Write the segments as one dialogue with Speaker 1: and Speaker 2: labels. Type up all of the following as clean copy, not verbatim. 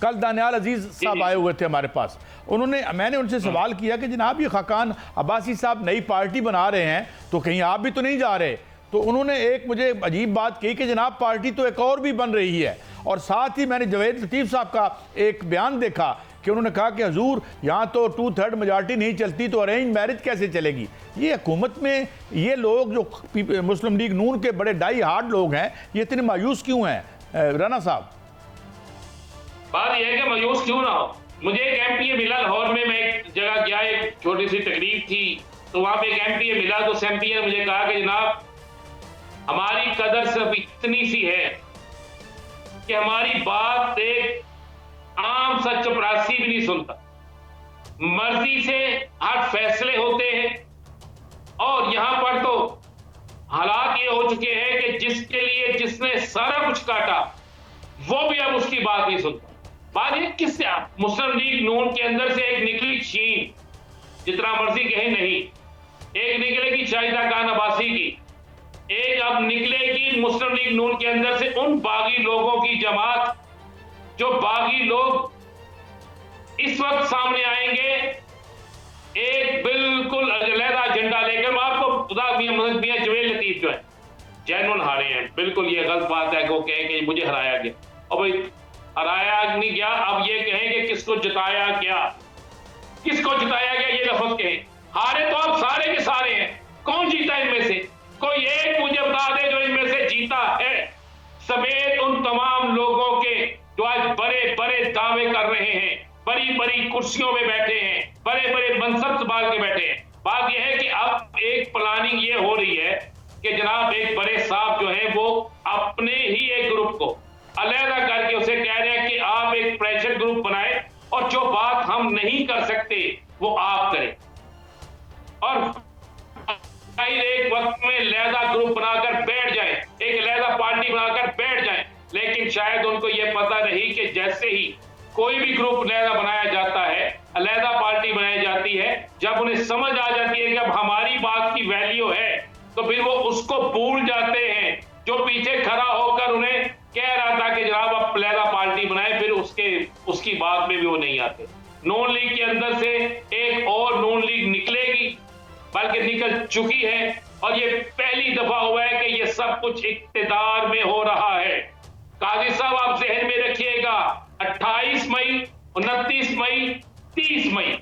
Speaker 1: कल दानियाल अजीज साहब आए हुए थे हमारे पास, मैंने उनसे सवाल किया कि जनाब ये खाकान अब्बासी साहब नई पार्टी बना रहे हैं तो कहीं आप भी तो नहीं जा रहे? तो उन्होंने एक मुझे अजीब बात कही कि जनाब पार्टी तो एक और भी बन रही है। और साथ ही मैंने जवेद लतीफ़ साहब का एक बयान देखा कि उन्होंने कहा कि हजूर यहाँ तो 2/3 मेजॉरिटी नहीं चलती तो अरेंज मैरिज कैसे चलेगी? ये हुकूमत में ये लोग जो मुस्लिम लीग नून के बड़े डाई हार्ड लोग हैं, ये इतने मायूस क्यों हैं? राना साहब,
Speaker 2: बात यह है कि मायूस क्यों ना हो। मुझे एक एमपीए मिला लाहौर में, मैं एक जगह गया, एक छोटी सी तकरीब थी, तो वहां पे एक एमपीए मिला। तो उस एमपीए ने मुझे कहा कि जनाब हमारी कदर सिर्फ इतनी सी है कि हमारी बात एक आम सा चपरासी भी नहीं सुनता, मर्जी से हर फैसले होते हैं। और यहां पर तो हालात ये हो चुके हैं कि जिसके लिए जिसने सारा कुछ काटा वो भी अब उसकी बात नहीं सुनता। बात ये किससे? मुस्लिम लीग नून के अंदर से एक निकली शीन, जितना मर्जी कहे नहीं, एक निकलेगी शाहिदा खान अब्बासी की, एक अब निकलेगी मुस्लिम लीग नून के अंदर से उन बागी लोगों की जमात, जो बागी लोग इस वक्त सामने आएंगे एक बिल्कुल अलहदा एजेंडा लेकर। मैं आपको खुदा मियां जवेद लतीफ जो है जैनुन हारे हैं, बिल्कुल ये गलत बात है कि वो कहें कि मुझे हराया गया। और भाई हराया नहीं गया, अब ये कहें कि किसको जिताया गया, किसको जिताया गया ये लफ्ज कहें। हारे तो अब सारे के सारे हैं, कौन जीता इनमें से? कोई एक मुझे बता दे जो इनमें से जीता है, समेत उन तमाम लोगों के जो आज बड़े बड़े दावे कर रहे हैं, बड़ी बड़ी कुर्सियों में बैठे हैं, बड़े बड़े मनसब संभाल के बैठे हैं। बात यह है कि अब एक प्लानिंग ये हो रही है कि जनाब एक बड़े साहब जो है वो अपने ही एक ग्रुप को अलहदा करके उसे कह रहे हैं कि आप एक प्रेशर ग्रुप बनाए और जो बात हम नहीं कर सकते वो आप करें। और एक वक्त में लहदा ग्रुप बनाकर बैठ जाए, एक लहदा पार्टी बनाकर बैठ जाए, लेकिन शायद उनको यह पता नहीं कि जैसे ही कोई भी ग्रुप लहदा बनाया जाता है, अलहदा पार्टी बनाई जाती है, जब उन्हें समझ आ जाती है कि अब हमारी बात की वैल्यू है, तो फिर वो उसको भूल जाते हैं जो पीछे खड़ा होकर उन्हें कह रहा था कि जनाब अब लहदा पार्टी बनाए, फिर उसकी बात में भी वो नहीं आते। नून लीग के अंदर से एक और नून लीग निकलेगी, बल्कि निकल चुकी है, और ये पहली दफा हुआ है कि ये सब कुछ इक्तिदार में हो रहा है। काजी साहब आप जहन में रखिएगा, 28 मई, 29 मई, 30 मई,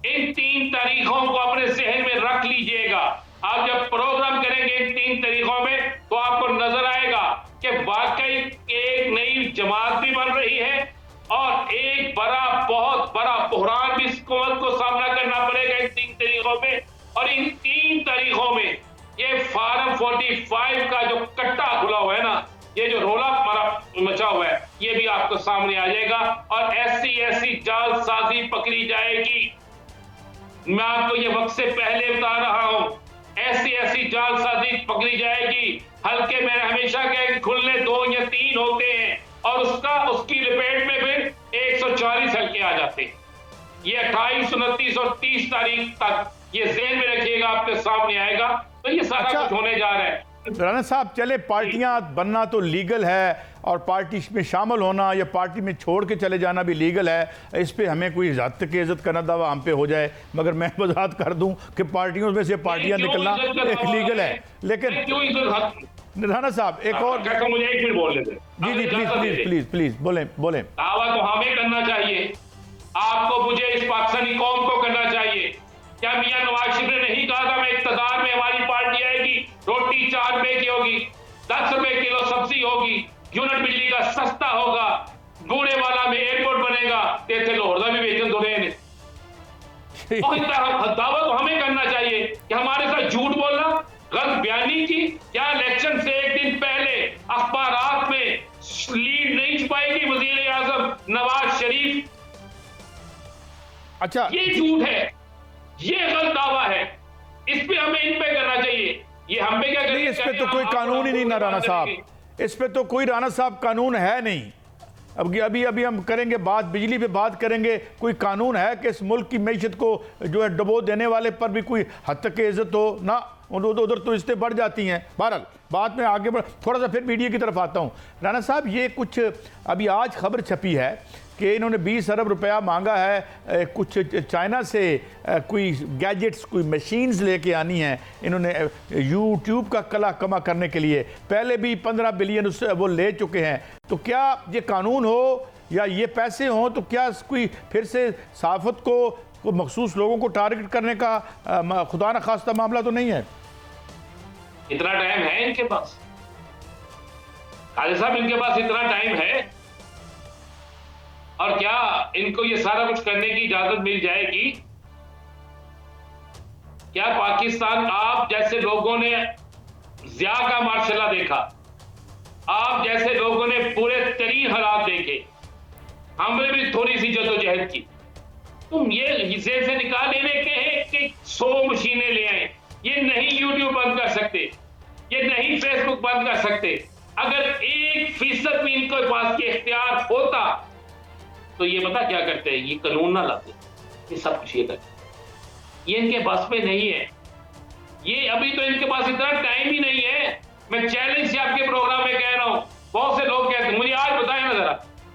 Speaker 2: इन 3 तारीखों को अपने जहन में रख लीजिएगा। आप जब प्रोग्राम करेंगे इन 3 तारीखों में तो आपको नजर आएगा कि वाकई एक नई जमात भी बन रही है और एक बहुत बड़ा बुहरान भी हुकूमत को सामना करना पड़ेगा इन 3 तारीखों में। और इन 3 तारीखों में ये फार्म 45 का जो कट्टा खुला हुआ है ना, ये जो रोला मचा हुआ है, ये भी आपको सामने आ जाएगा और ऐसी जालसाजी पकड़ी जाएगी। मैं आपको ये वक्त से पहले बता रहा हूं, ऐसी जालसाजी पकड़ी जाएगी। हल्के में हमेशा कहे खुलने 2 या 3 होते हैं और उसकी लपेट में फिर 140 हल्के आ जाते हैं। ये 28, 29 और 30 तारीख तक ये ज़हन में रखिएगा, आपके सामने आएगा। तो ये सारा कुछ होने जा रहा है।
Speaker 1: राना साहब, चले पार्टियां बनना तो लीगल है और पार्टी में शामिल होना या पार्टी में छोड़ के चले जाना भी लीगल है, इस पे हमें कोई ज़ात की इज्जत करना दावा हम पे हो जाए, मगर मैं वजाहत कर दूं कि पार्टियों में से पार्टियां निकलना एक लीगल है। लेकिन राना साहब एक और
Speaker 2: मुझे 1 मिनट बोल लेते।
Speaker 1: जी प्लीज बोलें।
Speaker 2: दावा तो हमें करना चाहिए, आपको मुझे इस पाकिस्तानी कौम को करना चाहिए। क्या मियां नवाज शरीफ ने नहीं कहा था मैं इक़्तिदार में हमारी पार्टी आएगी, रोटी 4 रुपए की होगी, 10 रुपए किलो सब्जी होगी, यूनिट बिजली का सस्ता होगा, बूढ़े वाला में एयरपोर्ट बनेगा, तेरे लाहौर भी वेतन दो रहे। दावा तो हमें करना चाहिए कि हमारे साथ झूठ बोलना, गलत बयानी की, क्या इलेक्शन से 1 दिन पहले अखबारात में लीड नहीं छुपाएगी वजीर आजम नवाज शरीफ?
Speaker 1: अच्छा,
Speaker 2: ये झूठ है, ये गलत दावा है, इस पे हमें इन पे करना चाहिए। ये हम पे क्या करेंगे?
Speaker 1: इस पे तो कोई कानून ही नहीं ना राना साहब, इस पे तो कोई राना साहब कानून है नहीं। अभी हम करेंगे बात, बिजली पे बात करेंगे, कोई कानून है कि इस मुल्क की मैशत को जो है डुबो देने वाले पर भी कोई हद तक की इज्जत हो ना? उधर तो रिश्ते बढ़ जाती हैं। बहरहाल बात में आगे बढ़, थोड़ा सा फिर मीडिया की तरफ आता हूँ। राना साहब, ये कुछ अभी आज खबर छपी है कि इन्होंने 20 अरब रुपया मांगा है कुछ चाइना से, कोई गैजेट्स, कोई मशीन्स लेके आनी हैं इन्होंने यूट्यूब का कला कमा करने के लिए। पहले भी 15 बिलियन उससे वो ले चुके हैं। तो क्या ये कानून हो या ये पैसे हों, तो क्या कोई फिर से सहाफ़त को मखसूस लोगों को टारगेट करने का खुदा न खास्ता मामला तो नहीं है?
Speaker 2: इतना टाइम है इनके पास? काजी साहब, इनके पास इतना टाइम है? और क्या इनको ये सारा कुछ करने की इजाजत मिल जाएगी? क्या पाकिस्तान, आप जैसे लोगों ने जिया का मार्शल देखा, आप जैसे लोगों ने पूरे तरीन हालात देखे, हमने भी थोड़ी सी जदोजहद की, तुम ये हिस्से से निकाल लेने के हैं कि 100 मशीनें ले आए? ये नहीं यूट्यूब बंद कर सकते, ये नहीं फेसबुक बंद कर सकते। अगर 1% भी इनके पास ये इख्तियार होता तो ये पता क्या करते हैं, ये कानून ना लाते, ये सब कुछ ये करते। ये इनके बस में नहीं है, ये अभी तो इनके पास इतना टाइम ही नहीं है। मैं चैलेंज से आपके प्रोग्राम में कह रहा हूं, बहुत से लोग कहते हैं, मुझे आज बताएं ना जरा,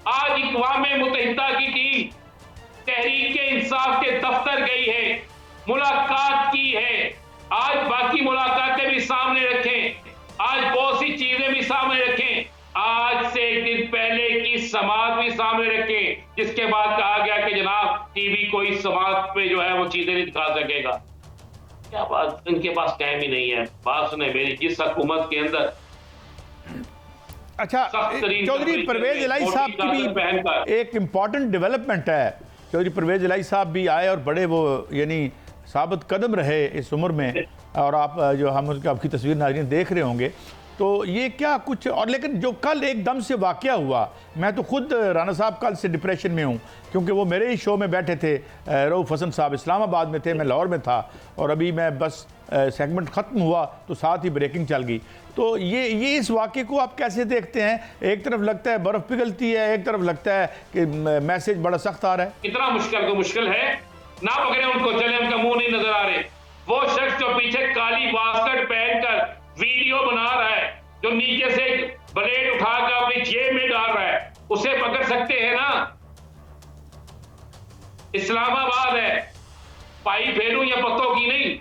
Speaker 2: आज अक़वाम मुत्तहिदा की टीम तहरीक इंसाफ के दफ्तर गई है, मुलाकात की है। आज बाकी मुलाकातें भी सामने रखें, आज बहुत सी चीजें भी सामने रखें, आज से एक दिन पहले की समाज भी सामने रखें, जिसके बाद कहा गया कि जनाब टीवी कोई समाज पे जो है वो चीजें नहीं दिखा सकेगा। क्या बात, इनके पास टाइम ही नहीं है। बात सुने मेरी, जिस हुकूमत के अंदर
Speaker 1: अच्छा, चौधरी परवेज इलाही साहब की भी एक इम्पॉर्टेंट डेवलपमेंट है। चौधरी परवेज इलाही साहब भी आए और बड़े वो यानी साबित कदम रहे इस उम्र में, और आप जो हम उसकी आपकी तस्वीर नाज़रीन देख रहे होंगे, तो ये क्या कुछ और। लेकिन जो कल एकदम से वाक़या हुआ, मैं तो खुद राना साहब कल से डिप्रेशन में हूँ, क्योंकि वो मेरे ही शो में बैठे थे, रऊफ़ हसन साहब इस्लामाबाद में थे, मैं लाहौर में था, और अभी मैं बस सेगमेंट ख़त्म हुआ तो साथ ही ब्रेकिंग चल गई। तो ये इस वाक़े को आप कैसे देखते हैं? एक तरफ लगता है बर्फ़ पिघलती है, एक तरफ लगता है कि मैसेज बड़ा सख्त आ रहा है।
Speaker 2: कितना मुश्किल है, ना पकड़े उनको, चले, उनका मुंह नहीं नजर आ रहे। वो शख्स जो पीछे काली बास्केट पहनकर वीडियो बना रहा है, जो नीचे से ब्लेड उठाकर अपनी जेब में डाल रहा है, उसे पकड़ सकते हैं ना? इस्लामाबाद है, पाई फेरू या पत्तों की नहीं।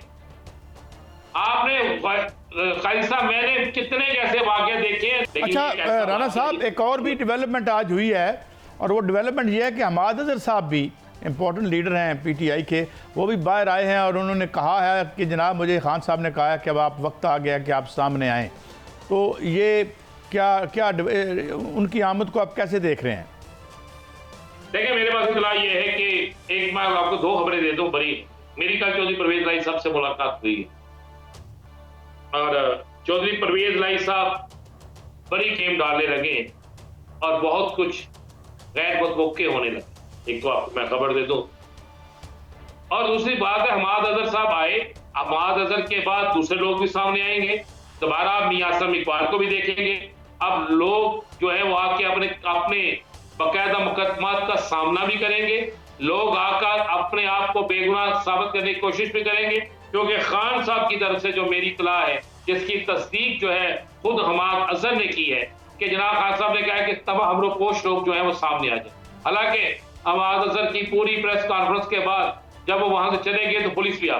Speaker 2: आपने काजी साहब, मैंने कितने ऐसे वाक़े देखे हैं।
Speaker 1: अच्छा राना साहब, एक और भी डेवलपमेंट आज हुई है, और वो डेवलपमेंट ये है कि हमाद अज़हर साहब भी इम्पोर्टेंट लीडर हैं पीटीआई के, वो भी बाहर आए हैं और उन्होंने कहा है कि जनाब, मुझे खान साहब ने कहा है कि अब आप वक्त आ गया कि आप सामने आएँ। तो ये क्या उनकी आमद को आप कैसे देख रहे हैं?
Speaker 2: देखिए, मेरे पास इतला ये है कि एक मैं आपको 2 खबरें दे दूं बड़ी। मेरी कल चौधरी परवेज इलाही साहब से मुलाकात हुई है, और चौधरी परवेज इलाही साहब बड़ी गेम डालने लगे और बहुत कुछ गैर मुतवक्के होने लगे। एक तो आपको मैं खबर दे दूं, और दूसरी बात है, हमाद अजहर साहब आए, हमाद अजहर के बाद दूसरे लोग भी सामने आएंगे, दोबारा आप मियां आसम इकबाल को भी देखेंगे। अब लोग जो है वो आके अपने बाकायदा मुकदमात का सामना भी करेंगे, लोग आकर अपने आप को बेगुनाह साबित करने की कोशिश भी करेंगे, क्योंकि खान साहब की तरफ से जो मेरी इत्तला है, जिसकी तस्दीक जो है खुद हमाद अजहर ने की है, कि जनाब खान साहब ने कहा है कि तमाम हमरोपोश लोग जो है वो सामने आ जाए। हालांकि हमाद अजहर की पूरी प्रेस कॉन्फ्रेंस के बाद जब वो वहां से चले गए तो पुलिस भी आ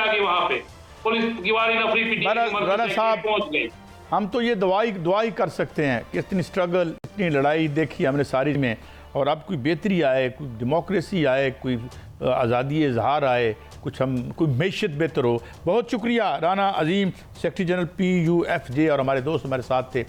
Speaker 2: गई, वहां पे पुलिस की वारी नफरी पिटी पहुंच गई।
Speaker 1: हम तो ये दुआ ही कर सकते हैं कि इतनी स्ट्रगल, इतनी लड़ाई देखी हमने सारी में, और अब कोई बेहतरी आए, कोई डेमोक्रेसी आए, कोई आज़ादी इजहार आए, कोई मैशत बेहतर हो। बहुत शुक्रिया राना अजीम, सेक्रेटरी जनरल PUFJ, और हमारे दोस्त हमारे साथ थे।